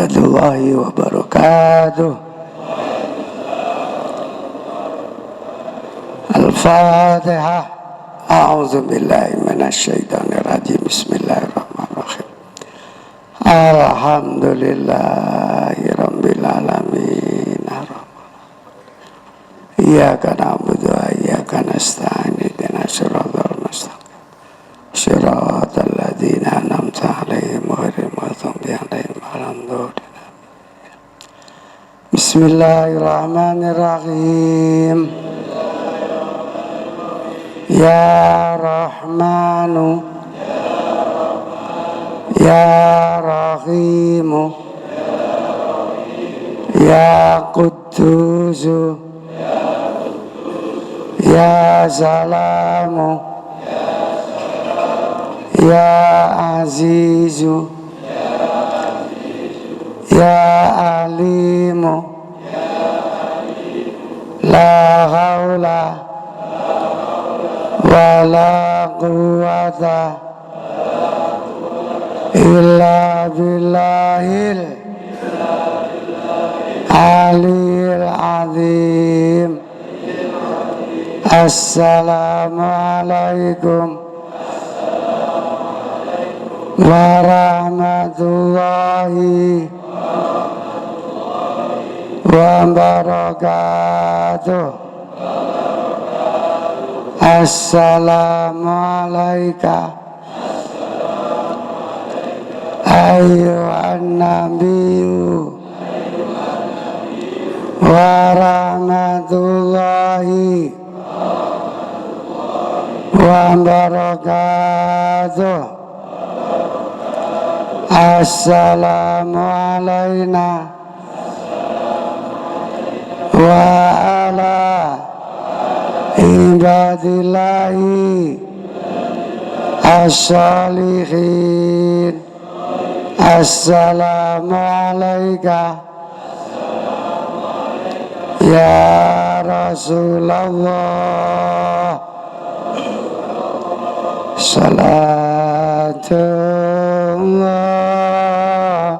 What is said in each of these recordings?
warahmatullahi wabarakatuh. Al-Fatihah. A'udzubillahi minasyaitonirrajim. Bismillahirrahmanirrahim. Alhamdulillahi rabbil alamin. Iyyaka na'budu wa iyyaka nasta'in. Ihdinas siratal mustaqim. Shiratal ladzina an'amta 'alaihim ghairil maghdubi 'alaihim waladdallin. Bismillahirrahmanirrahim. Ya Rahmanu Ya Rahimu Ya Quddusu Ya Salamu Ya Azizu Ya Alimu La haula wa la quwwata illa billahil aliyil azim. Assalamualaikum warahmatullahi wabarakatuh. Assalamualaikum ayyuhan nabiyyu warahmatullahi wabarakatuh. Assalamualaikum wa ala ibadillahi as-salihin. Assalamualaikum ya Rasulullah. Salatullah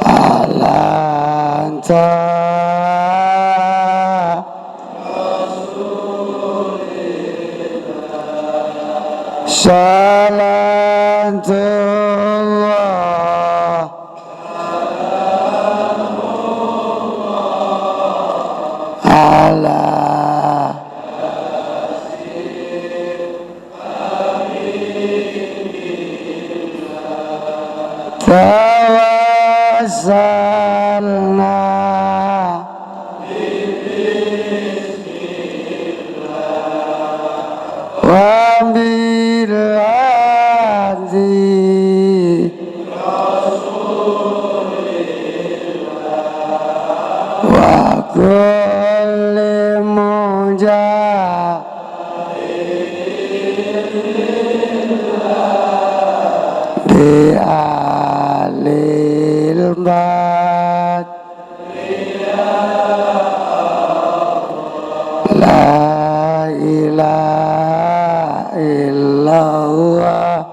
ala Salatullah ala tawassalna wa bil hadi wa kulli mujahid alil bad la ilaha illallah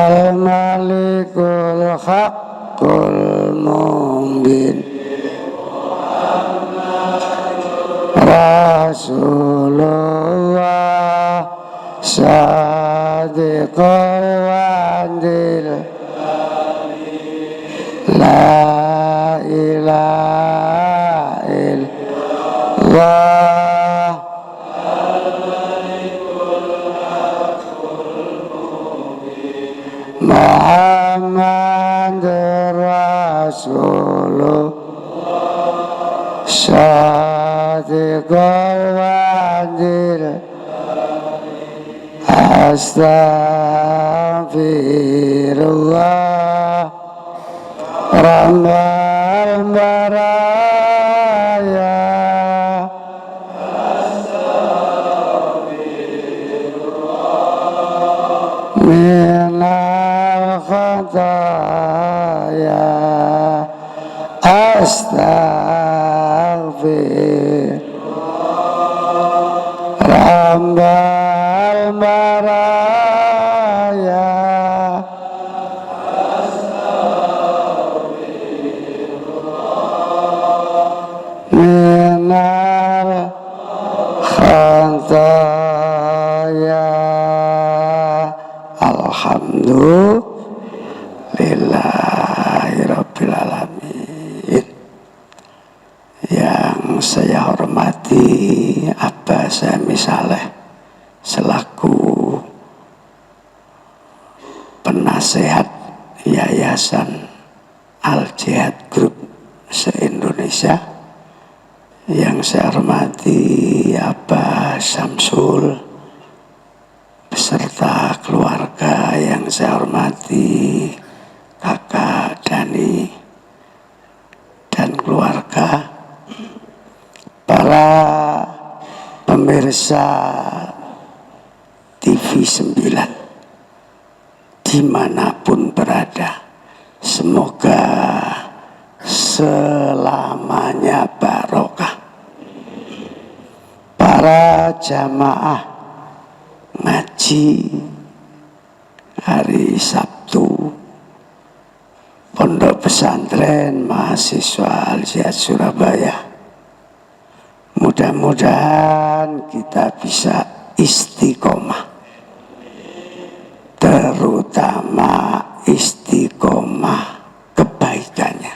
al-malikul haqqul mubin Rasulullah sadiqul wadil la ilaha illallah Muhammad Rasulullah sadiqul wadil astaghfirullah Rabbal baraya minal khataya astaghfir Rabbal baraya Alhamdulillahirabbil alamin. Yang saya hormati Abah Sami Saleh selaku penasehat Yayasan Al-Jihad Group se-Indonesia. Yang saya hormati Abah Samsul beserta keluarga, yang saya hormati Kakak Dani dan keluarga, para pemirsa TV 9 dimanapun berada, semoga selamanya barokah. Para jamaah ngaji hari Sabtu Pondok Pesantren Mahasiswa Al-Jihad Surabaya, mudah-mudahan kita bisa istiqomah, terutama istiqomah kebaikannya,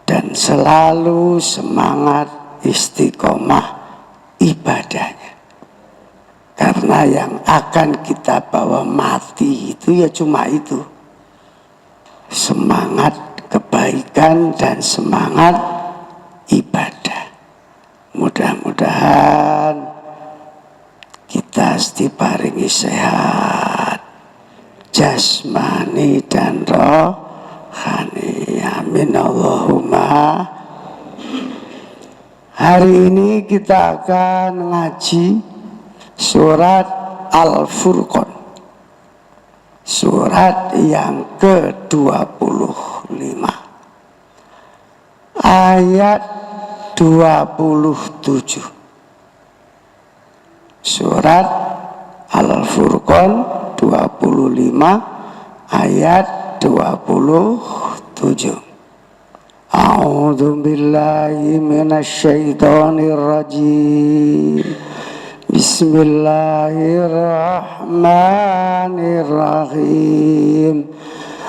dan selalu semangat istiqomah ibadahnya. Karena yang akan kita bawa mati itu ya cuma itu, semangat kebaikan dan semangat ibadah. Mudah-mudahan kita diparingi sehat jasmani dan rohani, amin Allahumma. Hari ini kita akan ngaji surat Al-Furqan, surat yang ke-25, ayat 27. Surat Al-Furqan 25 ayat 27. A'udzu billahi minasy syaithanir rajim. Bismillahirrahmanirrahim.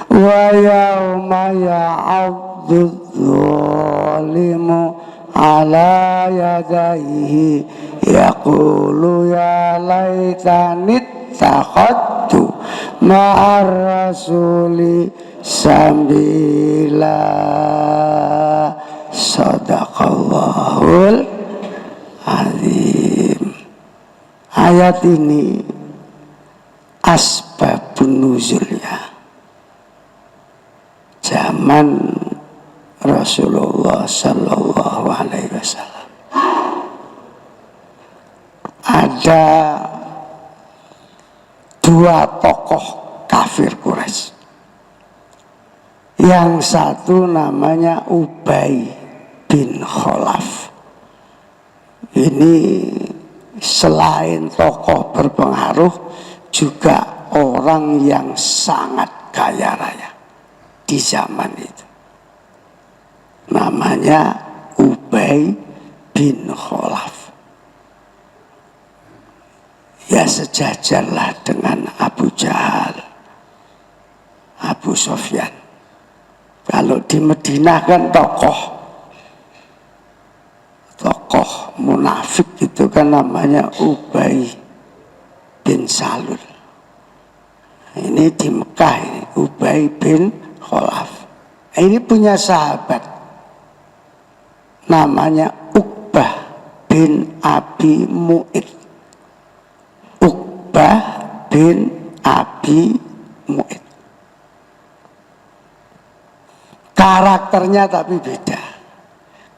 Wa yauma ya'addu dzalimu ala yadayhi yaqulu ya laitani ittakhadtu ma'ar rasuli sabila. Sadaqallahul azim. Ayat ini asbabun nuzulnya zaman Rasulullah Sallallahu Alaihi Wasallam. Ada dua tokoh kafir Quraisy. Yang satu namanya Ubay bin Khalaf. Ini selain tokoh berpengaruh juga orang yang sangat kaya raya di zaman itu. Namanya Ubay bin Khalaf. Ya sejajarlah dengan Abu Jahal, Abu Sufyan. Kalau di Madinah kan tokoh munafik itu kan namanya Ubay bin Salul. Ini di Mekah ini, Ubay bin Khalaf. Ini punya sahabat namanya Uqbah bin Abi Mu'id. Uqbah bin Abi Mu'id. Karakternya tapi beda.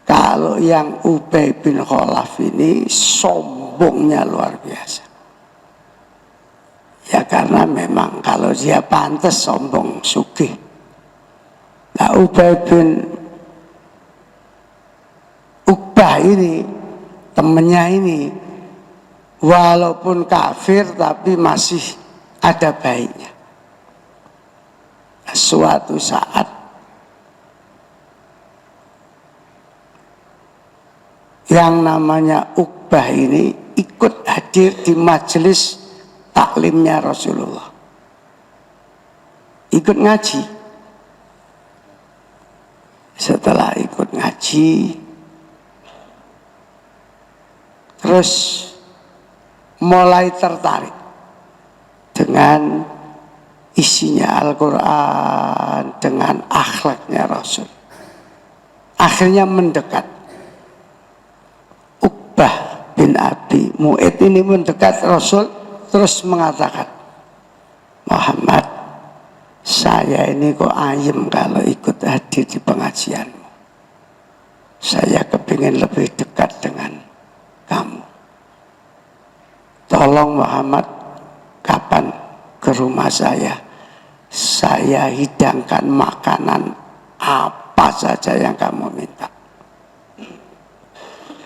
Kalau yang Ubay bin Khalaf ini sombongnya luar biasa. Ya karena memang kalau dia pantas sombong sugih. Nah Ubay bin Uqbah ini, temennya ini, walaupun kafir tapi masih ada baiknya. Suatu saat yang namanya Uqbah ini ikut hadir di majelis taklimnya Rasulullah. Ikut ngaji. Setelah ikut ngaji, terus mulai tertarik dengan isinya Al-Quran, dengan akhlaknya Rasul. Akhirnya mendekat. Uqbah bin Abi Mu'ayth ini mendekat Rasul, terus mengatakan, Muhammad, saya ini kok ayem kalau ikut hadir di pengajianmu. Saya kepingin lebih dekat dengan kamu. Tolong Muhammad, kapan ke rumah saya hidangkan makanan apa saja yang kamu minta.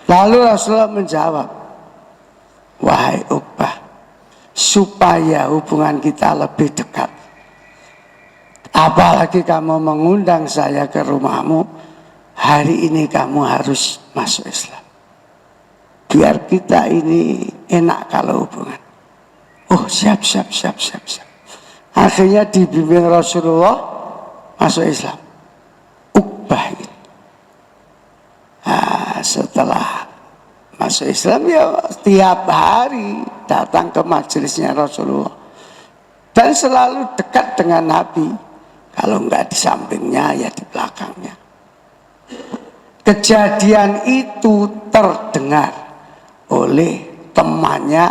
Lalu Rasulullah menjawab, wahai Uqbah, supaya hubungan kita lebih dekat, apalagi kamu mengundang saya ke rumahmu, hari ini kamu harus masuk Islam. Biar kita ini enak kalau hubungan. Oh siap. Akhirnya dibimbing Rasulullah masuk Islam. Uqbah ini. Nah, setelah masuk Islam ya tiap hari datang ke majelisnya Rasulullah. Dan selalu dekat dengan Nabi. Kalau enggak di sampingnya ya di belakangnya. Kejadian itu terdengar oleh temannya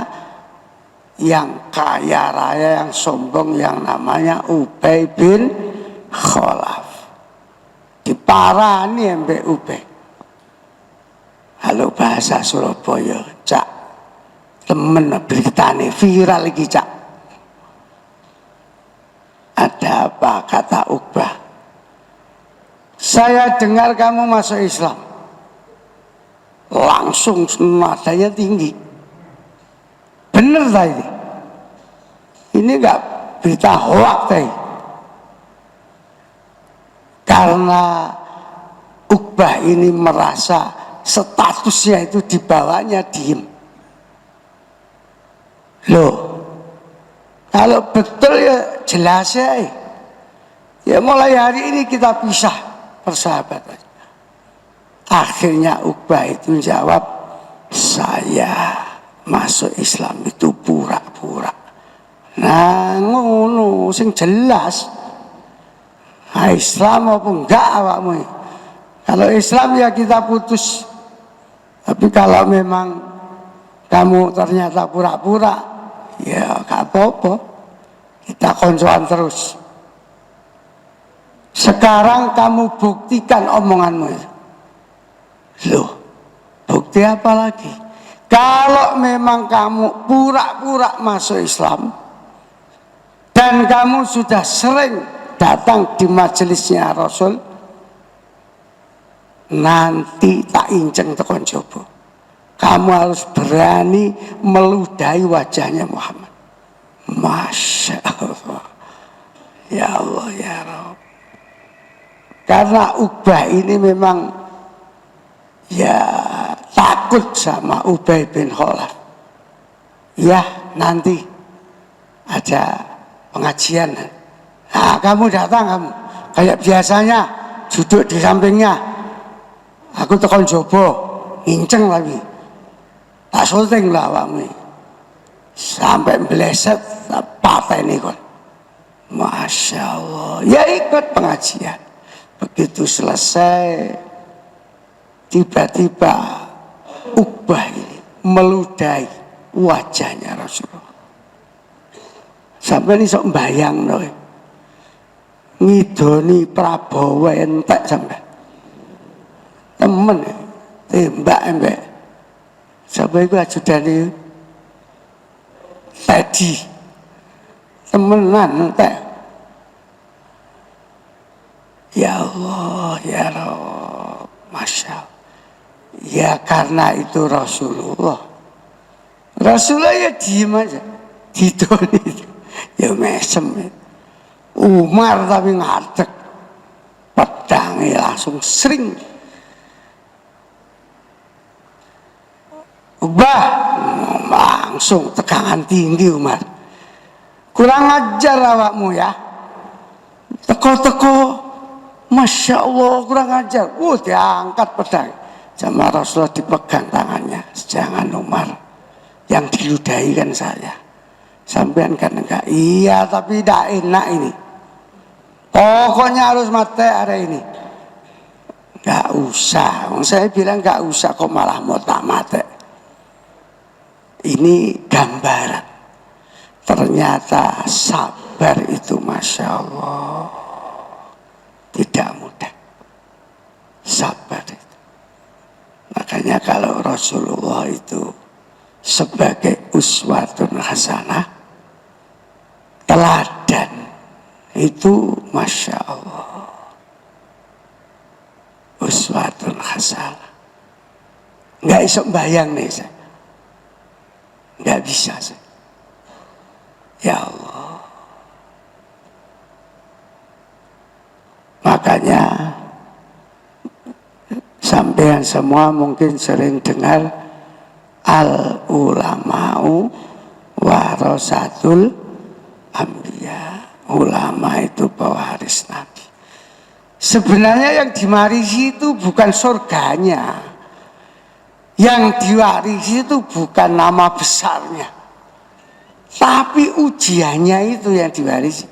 yang kaya raya, yang sombong, yang namanya Ubay bin Khalaf. Diparani mbek Ubay. Halo bahasa Surabaya, cak. Temen beritane viral iki, cak. Ada apa? Kata Uqbah. Saya dengar kamu masuk Islam. Langsung nadanya tinggi. Bener tadi. Ini enggak berita hoak tadi. Karena Uqbah ini merasa statusnya itu di bawahnya diem. Loh, kalau betul ya jelas ya. Ya mulai hari ini kita pisah persahabatan. Akhirnya Uqbah itu jawab, saya masuk Islam itu pura-pura. Nah ngono sing jelas. Nah, Islam apa enggak awakmu? Kalau Islam ya kita putus. Tapi kalau memang kamu ternyata pura-pura, ya gak apa-apa. Kita koncoan terus. Sekarang kamu buktikan omonganmu itu. Loh, bukti apa lagi? Kalau memang kamu pura-pura masuk Islam dan kamu sudah sering datang di majelisnya Rasul, nanti tak inceng tekon coba. Kamu harus berani meludahi wajahnya Muhammad. Masya Allah. Ya Allah ya Rabb. Karena Uqbah ini memang ya takut sama Ubay bin Khalaf. Ya nanti ada pengajian. Nah kamu datang kamu. Kayak biasanya duduk di sampingnya. Aku tekan jobo. Nginceng lagi. Tak sulting lah awakmu. Sampai meleset pateni kon. Masya Allah. Ya ikut pengajian. Begitu selesai, tiba-tiba Uqbah ini meludahi wajahnya Rasulullah. Sampai ini sok bayang loh. Ngidoni Prabowo entek sampai. Temen tembak embek. Sampai itu ajudane tadi. Temenan entek. Ya Allah, ya Rabb, Masya Allah. Ya karena itu Rasulullah. Rasulullah ya diem aja. Didoni itu. Ya mesem. Umar tapi ngadek. Pedangnya langsung sering. Ubah. Langsung tegangan tinggi Umar. Kurang ajar awakmu ya. Teko-teko, Masya Allah kurang ajar. Diangkat pedang. Sama Rasulullah dipegang tangannya. Jangan Umar, yang diludahi kan saya. Sampean kan enggak. Iya tapi tidak enak ini. Pokoknya harus mati hari ini. Enggak usah. Saya bilang enggak usah kok malah mau tak mati. Ini gambaran. Ternyata sabar itu Masya Allah tidak mudah. Sabar itu. Makanya kalau Rasulullah itu sebagai uswatun hasanah, teladan itu Masya Allah, uswatun hasanah. Nggak bisa bayang nih saya. Nggak bisa saya. Ya Allah. Makanya sampean semua mungkin sering dengar al ulama'u warasatul anbiya. Ulama itu pewaris Nabi. Sebenarnya yang diwarisi itu bukan surganya. Yang diwarisi itu bukan nama besarnya. Tapi ujiannya itu yang diwarisi.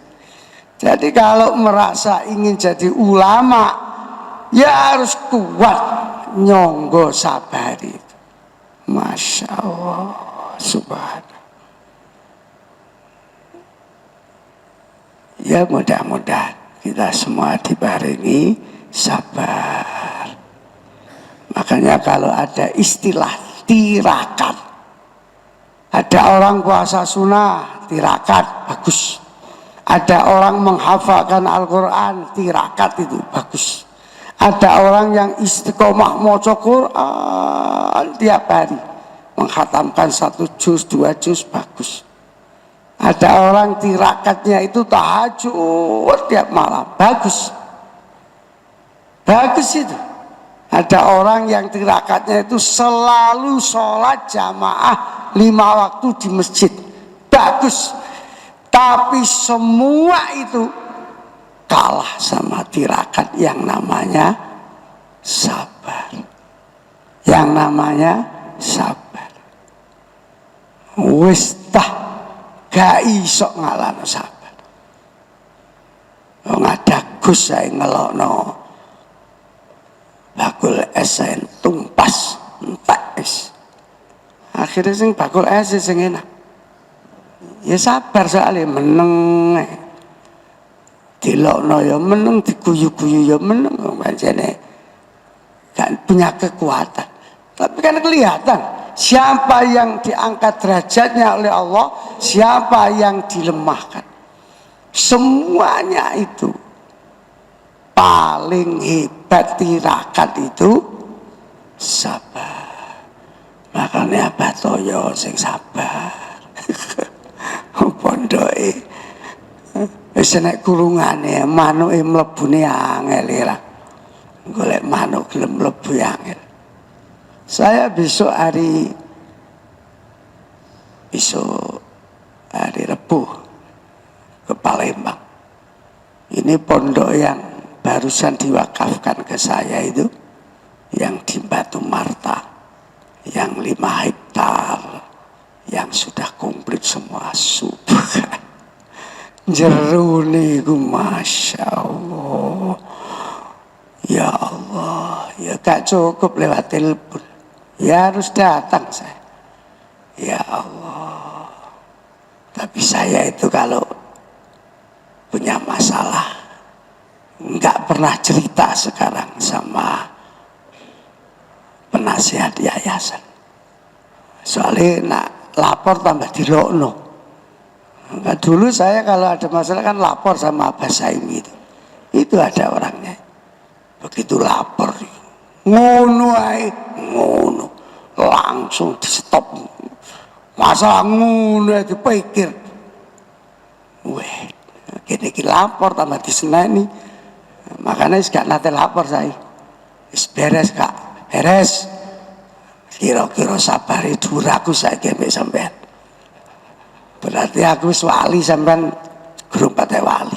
Jadi kalau merasa ingin jadi ulama, ya harus kuat nyonggo sabar itu. Masya Allah, subhanallah. Ya mudah-mudahan kita semua dibarengi sabar. Makanya kalau ada istilah tirakat, ada orang puasa sunnah, tirakat, bagus. Ada orang menghafalkan Al-Quran, tirakat itu bagus. Ada orang yang istiqomah maca Quran tiap hari, menghatamkan 1 juz, 2 juz, bagus. Ada orang tirakatnya itu tahajud tiap malam, bagus. Bagus itu. Ada orang yang tirakatnya itu selalu sholat jamaah 5 waktu di masjid, bagus. Tapi semua itu kalah sama tirakat yang namanya sabar. Yang namanya sabar. Wis tah gak iso ngalahno sabar. Wong ada Gus saya ngelokno bakul es saya tumpas entek es. Akhirnya sing bakul es sing enak. Ya sabar soalnya meneng. Dilokno ya meneng, diguyu-guyu ya meneng. Macane kan punya kekuatan. Tapi kan kelihatan siapa yang diangkat derajatnya oleh Allah, siapa yang dilemahkan. Semuanya itu paling hebat tirakat itu sabar. Makanya Batoyo sing sabar. Pondoke wis nek kurungane manuke mlebune angel ora. Golek manuk gelem mlebu angel. Saya besok hari Rebo ke Palembang. Ini pondok yang barusan diwakafkan ke saya itu, yang di Batu Marta, yang 5 hektar, yang sudah komplit semua subhan. Jerune iku Masya Allah. Ya Allah, ya gak cukup lewat telepon. Ya harus datang saya. Ya Allah. Tapi saya itu kalau punya masalah nggak pernah cerita sekarang sama penasihat yayasan. Soalnya nak lapor tambah dilokno. Nah, dulu saya kalau ada masalah kan lapor sama Abah Saim gitu. Itu ada orangnya. Begitu lapor, ngono ae, ngono. Langsung di stop. Masalah ngono dipikir. Weh, kene iki lapor tambah diseneni. Makanya gak nate lapor saya. Wis beres Kak, beres. Kira-kira sabari duraku saiki mbek sampean. berarti aku wis wali sampean gurung pate wali.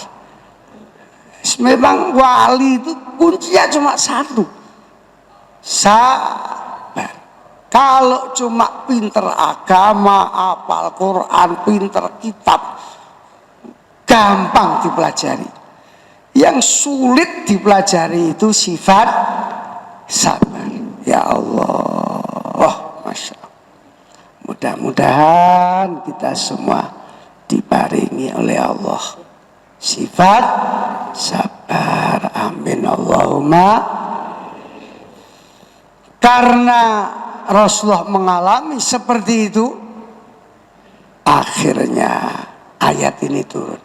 Memang wali itu kuncinya cuma satu, sabar. Kalau cuma pinter agama, apal Quran, pinter kitab, gampang dipelajari. Yang sulit dipelajari itu sifat sabar. Ya Allah, Masya Allah. Mudah-mudahan kita semua diparingi oleh Allah sifat sabar. Amin Allahumma. Karena Rasulullah mengalami seperti itu, akhirnya ayat ini turun.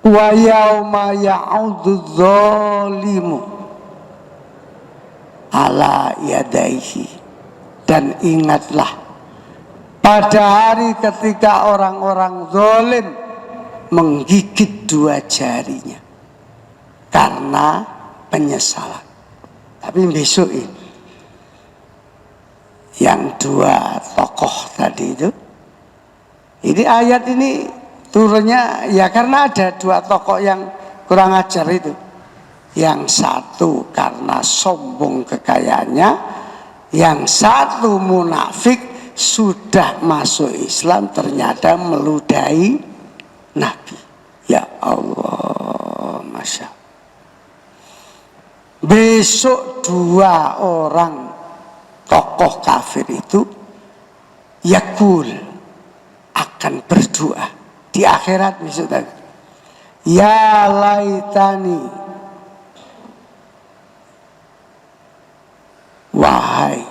Wa yauma ya'udzu dzalimu ala yadaihi, dan ingatlah pada hari ketika orang-orang zalim menggigit dua jarinya karena penyesalan. Tapi besok ini yang dua tokoh tadi itu, ini ayat ini turunnya ya karena ada dua tokoh yang kurang ajar itu. Yang satu karena sombong kekayaannya, yang satu munafik sudah masuk Islam ternyata meludahi Nabi. Ya Allah, Masya Allah. Besok dua orang tokoh kafir itu yakul akan berdoa di akhirat besok tadi. Ya laitani, wahai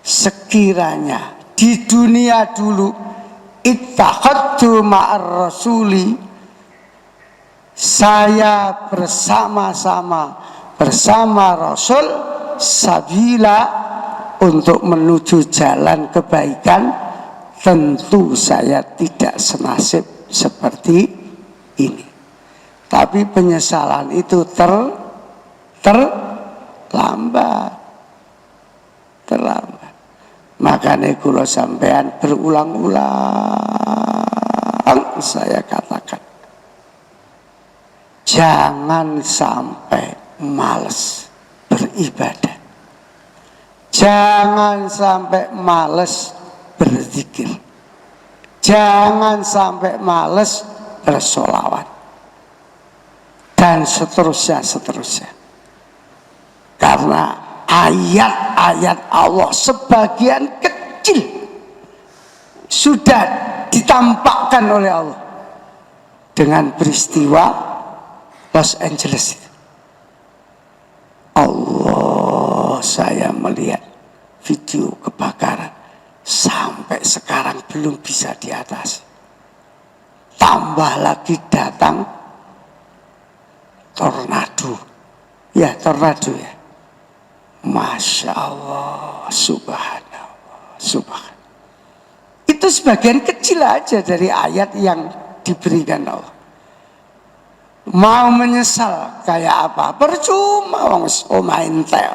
sekiranya di dunia dulu ittakhadtu ma'ar rasuli, saya bersama Rasul sabila, untuk menuju jalan kebaikan, tentu saya tidak senasib seperti ini. Tapi penyesalan itu terlambat. Makanya kula sampean berulang-ulang saya katakan, jangan sampai malas beribadah. Jangan sampai males berzikir. Jangan sampai males bersolawat. Dan seterusnya. Karena ayat-ayat Allah sebagian kecil sudah ditampakkan oleh Allah dengan peristiwa Los Angeles itu. Allah, saya melihat video kebakaran sampai sekarang belum bisa diatasi. Tambah lagi datang tornado. Ya, tornado ya. Masya Allah, subhanallah, subhanallah. Itu sebagian kecil aja dari ayat yang diberikan Allah. Mau menyesal kayak apa? Percuma, main tel.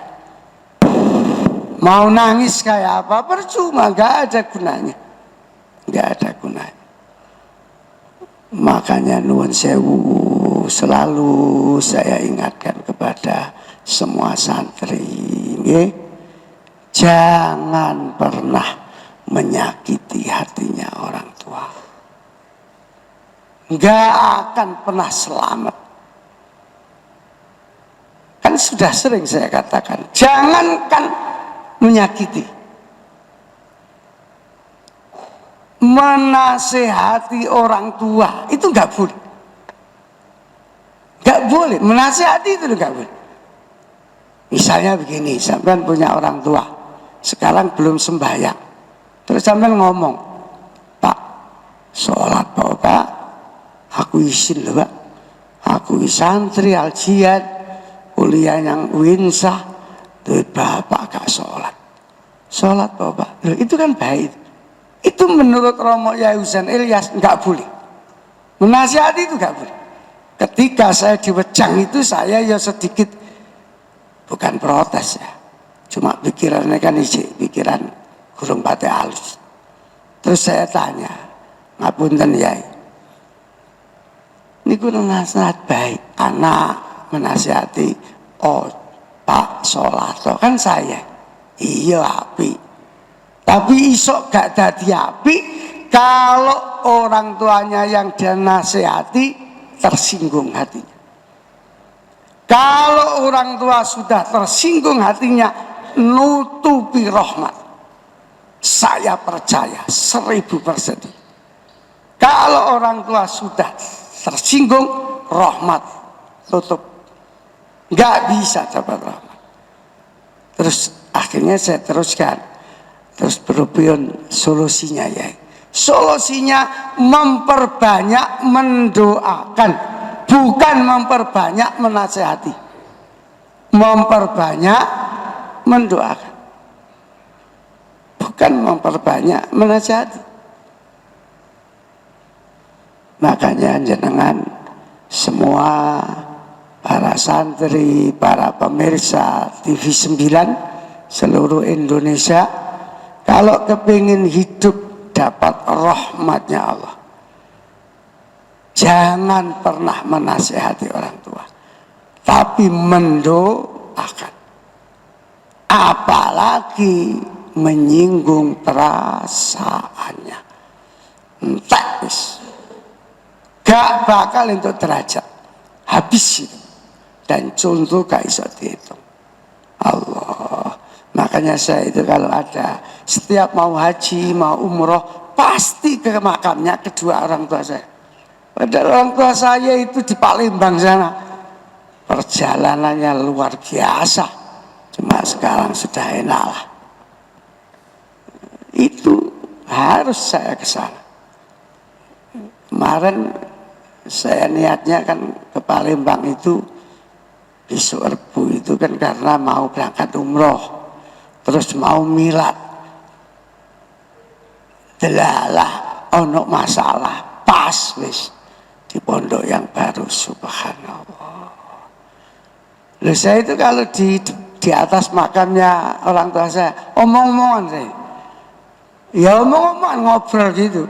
Mau nangis kayak apa? Percuma, gak ada gunanya. Gak ada gunanya. Makanya nuwun sewu, selalu saya ingatkan kepada semua santri, jangan pernah menyakiti hatinya orang tua. Gak akan pernah selamat. Kan sudah sering saya katakan, jangankan menyakiti, menasehati orang tua itu gak boleh. Gak boleh, menasehati itu gak boleh. Misalnya begini, sampean punya orang tua, sekarang belum sembahyang, terus sampean ngomong, Pak, sholat Pak, aku izin loh Pak, aku santri al-jihad, kuliah yang winsah, tuh Bapak gak sholat Bapak, loh, itu kan baik. Itu menurut Romo Yai Husain Ilyas nggak boleh. Menasihati itu nggak boleh. Ketika saya diwejang itu saya ya sedikit, bukan protes ya, cuma pikirannya kan isi pikiran gurung pate halus. Terus saya tanya, ngapunten Yai. Niku nasihat baik, anak menasihati, oh Pak Solato kan saya, iya api. Tapi isok gak dadi api kalau orang tuanya yang dia nasihati tersinggung hatinya. Kalau orang tua sudah tersinggung hatinya, nutupi rahmat. Saya percaya 1000%. Kalau orang tua sudah tersinggung, rahmat tutup, nggak bisa dapat rahmat. Terus akhirnya saya teruskan, terus berupun solusinya ya. Solusinya memperbanyak mendoakan, bukan memperbanyak menasehati. Memperbanyak mendoakan, bukan memperbanyak menasehati. Makanya jenengan semua para santri, para pemirsa TV 9 seluruh Indonesia, kalau kepingin hidup dapat rahmatnya Allah, jangan pernah menasihati orang tua, tapi mendoakan. Apalagi menyinggung perasaannya, entek wis, gak bakal untuk derajat, habis itu. Dan contoh gak bisa dihitung. Allah. Makanya saya itu kalau ada setiap mau haji, mau umroh, pasti ke makamnya kedua orang tua saya. Padahal orang tua saya itu di Palembang sana, perjalanannya luar biasa. Cuma sekarang sudah enak lah. Itu harus saya ke sana. Kemarin saya niatnya kan ke Palembang itu besok Rebu itu kan karena mau berangkat umroh, terus mau milad. Delalah ono masalah pas wis di pondok yang baru, subhanallah. Loh, saya itu kalau di atas makamnya orang tua saya omong-omongan saya, ya omong-omongan ngobrol gitu.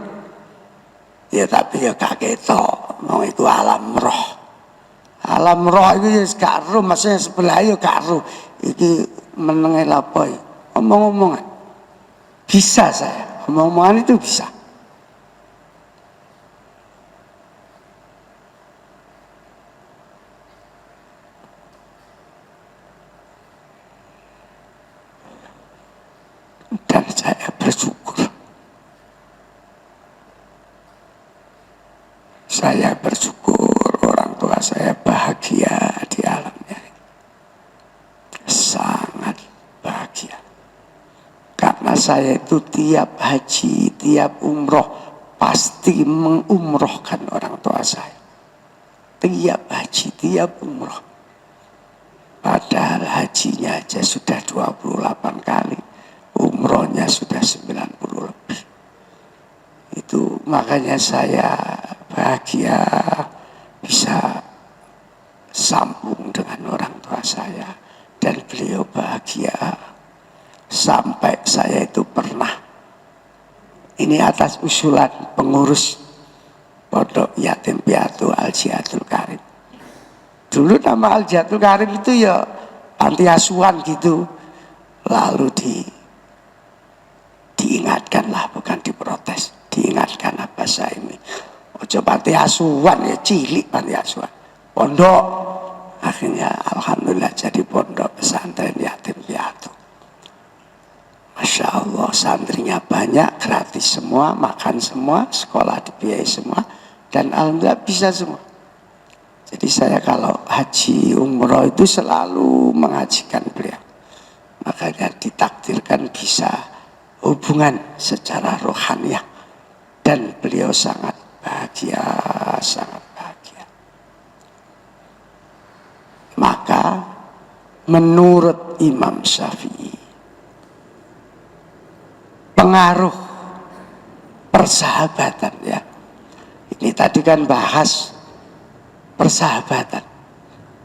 Ya tapi ya gak ketok, mau itu alam roh. Alam roh itu ya gak roh, maksudnya sebelah ya gak roh. Ini menengah lapoi, omong-omongan. Bisa saya, omong-omongan itu bisa. Dan saya bersyukur. Saya bersyukur orang tua saya bahagia di alamnya. Sangat bahagia. Karena saya itu tiap haji, tiap umroh pasti mengumrohkan orang tua saya. Tiap haji, tiap umroh. Padahal hajinya aja sudah 28 kali. Umrohnya sudah 90 lebih. Itu makanya saya bahagia bisa sambung dengan orang tua saya, dan beliau bahagia. Sampai saya itu pernah, ini atas usulan pengurus Pondok Yatim Piatu Al Jihadul Karim. Dulu nama Al Jihadul Karim itu ya panti asuhan gitu. Lalu diingatkanlah, bukan diprotes, diingatkan apa saya ini. Ojo panti asuhan ya, cilik panti asuhan. Pondok, akhirnya alhamdulillah jadi pondok pesantren yatim piatu. Masya Allah, santrinya banyak, gratis semua, makan semua, sekolah dibiayai semua, dan alhamdulillah bisa semua. Jadi saya kalau haji umroh itu selalu mengajikan beliau. Makanya ditakdirkan bisa hubungan secara rohaniah, dan beliau sangat bahagia, sangat bahagia. Maka menurut Imam Syafi'i, pengaruh persahabatan ya. Ini tadi kan bahas persahabatan.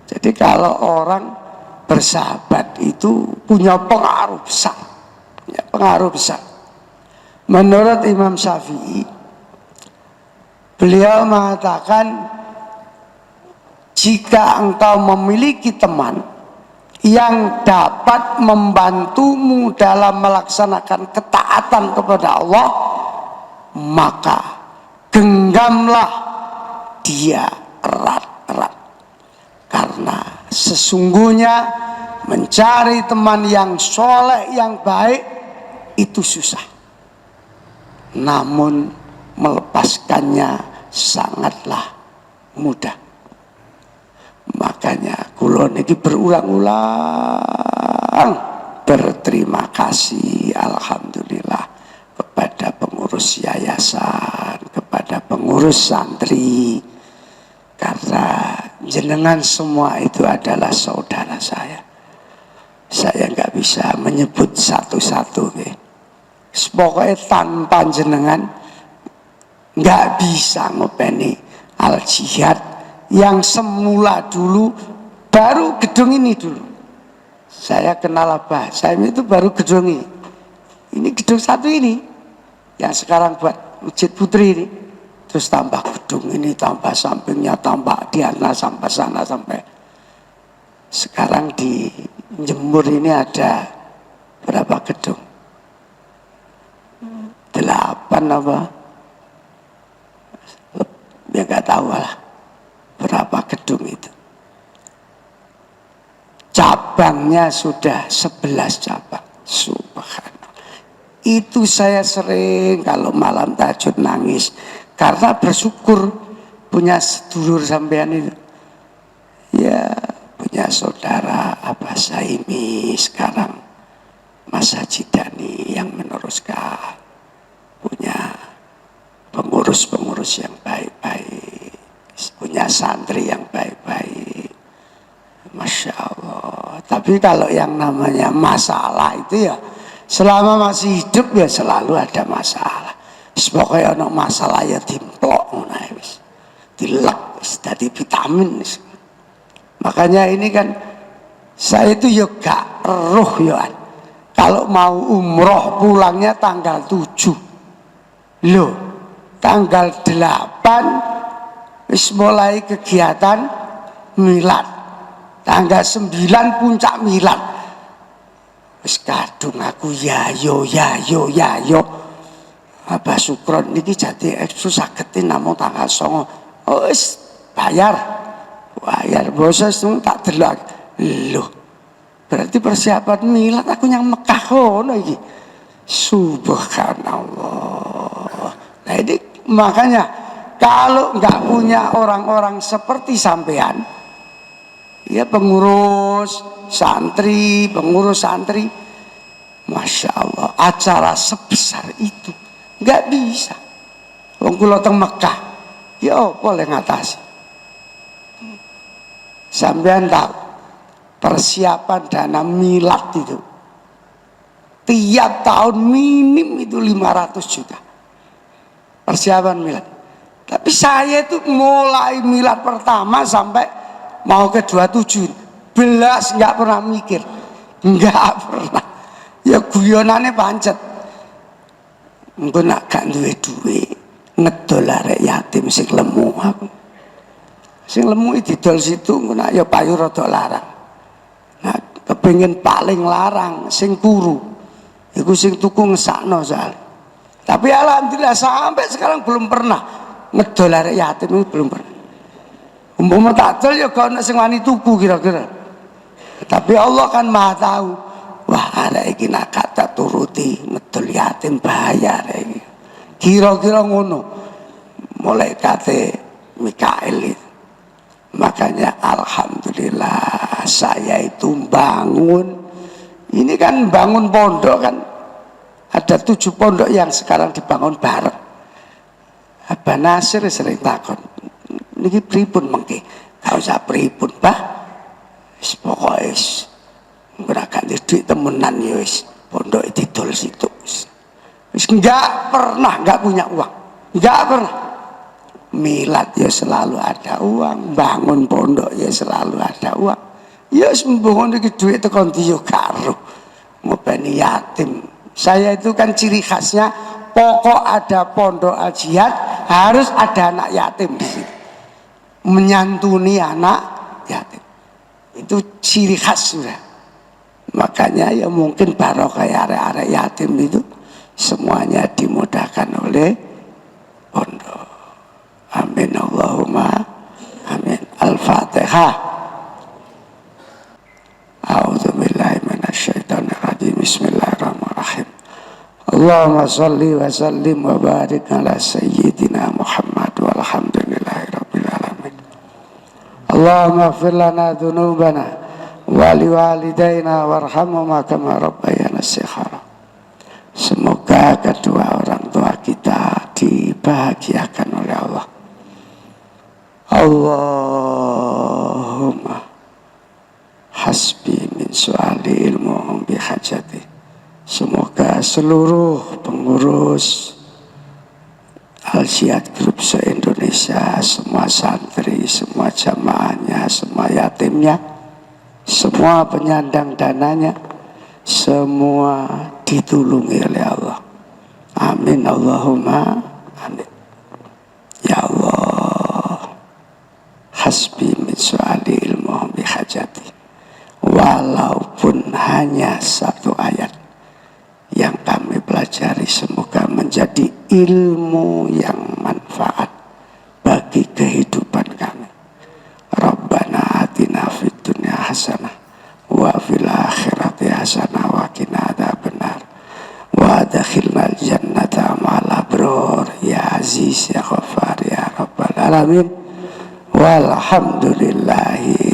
Jadi kalau orang bersahabat itu punya pengaruh besar, punya pengaruh besar. Menurut Imam Syafi'i, Beliau mengatakan, jika engkau memiliki teman yang dapat membantumu dalam melaksanakan ketaatan kepada Allah, maka genggamlah dia erat-erat. Karena sesungguhnya mencari teman yang soleh, yang baik itu susah, namun melepaskannya sangatlah mudah. Makanya kula niki berulang-ulang berterima kasih alhamdulillah kepada pengurus yayasan, kepada pengurus santri, karena jenengan semua itu adalah saudara saya. Saya nggak bisa menyebut satu-satu, pokoknya tanpa jenengan nggak bisa ngopeni al jihad yang semula dulu, baru gedung ini dulu. Saya kenal Abah, saya itu baru gedung ini gedung satu ini, yang sekarang buat Masjid Putri ini. Terus tambah gedung ini, tambah sampingnya, tambah diana sampai sana, sampai sekarang di Jember ini ada berapa gedung? 8 apa? Ya nggak tahu lah berapa gedung itu. Cabangnya sudah 11 cabang. Subhanallah. Itu saya sering kalau malam tahajud nangis karena bersyukur punya sedulur sampean itu. Ya, punya saudara Abah Saimi, sekarang Mas Haji Dani yang meneruskan, punya pengurus-pengurus yang baik-baik, punya santri yang baik-baik, Masya Allah. Tapi kalau yang namanya masalah itu ya selama masih hidup ya selalu ada masalah. Pokoknya ada masalah ya dimplok, dilek, jadi vitamin. Makanya ini kan saya itu ya gak roh ya. Kalau mau umroh pulangnya tanggal 7. Loh, tanggal 8 wis mulai kegiatan milad. Tanggal 9 puncak milad. Wis kadung aku ya yo. Abah Sukron niki jadi susah ketin namung tanggal 9. Oh wis bayar bosnya tak delok. Loh, berarti persiapan milad aku yang Mekah kono iki. Subhanallah. Nah ini makanya kalau nggak punya orang-orang seperti sampean, ya pengurus santri, Masya Allah, acara sebesar itu nggak bisa. Wong kula teng Mekah, ya boleh ngatasi. Sampean tahu persiapan dana milad itu tiap tahun minim itu 500 juta persiapan milad. Tapi saya itu mulai milad pertama sampai mau ke 27 belas nggak pernah mikir, nggak pernah. Ya guyonane pancet. Engko nak gak duwe ngedol arek yatim sing lemu aku. Sing lemu didol situ engko nak ya payu rada larang. Nah, kepengin paling larang sing turu. Iku sing tuku ngesakno soal. Tapi alhamdulillah sampai sekarang belum pernah ngedol arek yatim, itu belum pernah. Umpama tak dol ya gak ono sing wani tuku kira-kira. Tapi Allah kan Maha tahu. Wah, arek iki nak kata turuti ngedol yatim bahaya arek iki. Kira-kira ngono. Mulai kate Mikael itu. Makanya alhamdulillah saya itu bangun. Ini kan bangun pondok kan. Ada 7 pondok yang sekarang dibangun bareng. Abah Nasir sering takon, niki pripun mengke? Gak usah pripun, Bah. Wis pokoke wis ngerakan duit temenan ya wis pondok didol situ. Wis enggak pernah enggak punya uang. Enggak pernah. Milad ya selalu ada uang, bangun pondok ya selalu ada uang. Ya sembungon iki duit tekan ndi yo karo ngopeni yatim. Saya itu kan ciri khasnya pokok ada pondok al-jihad harus ada anak yatim di situ, menyantuni anak yatim. Itu ciri khas sudah. Makanya ya mungkin barokah arek-arek yatim itu semuanya dimudahkan oleh pondok. Amin Allahumma amin. Al-Fatihah. A'udzubillahi minasyaitonir rajim. Bismillahirrahmanirrahim. Allahumma shalli wa sallim wa barik ala sayyidina Muhammad walhamdulillahi rabbil alamin. Allahumma ighfir lana dzunubana wa liwalidayna warhamhuma kama rabbayana shighara. Semoga kedua orang tua kita dibahagiakan oleh Allah. Allahumma hasbi min su'ali ilmuhum bihajati. Semoga seluruh pengurus Al-Jihad Group se-Indonesia, semua santri, semua jamaahnya, semua yatimnya, semua penyandang dananya, semua ditulungi oleh Allah. Amin Allahumma amin. Ya Allah, hasbi min su'ali ilmuhum bihajati. Walaupun hanya satu ayat yang kami pelajari, semoga menjadi ilmu yang manfaat bagi kehidupan kami. Rabbana atina fid dunya hasanah wa fil akhirati hasanah wa qina adzabannar wa adkhilnal jannata ma'al abrar ya aziz ya ghaffar ya rabbal alamin walhamdulillahi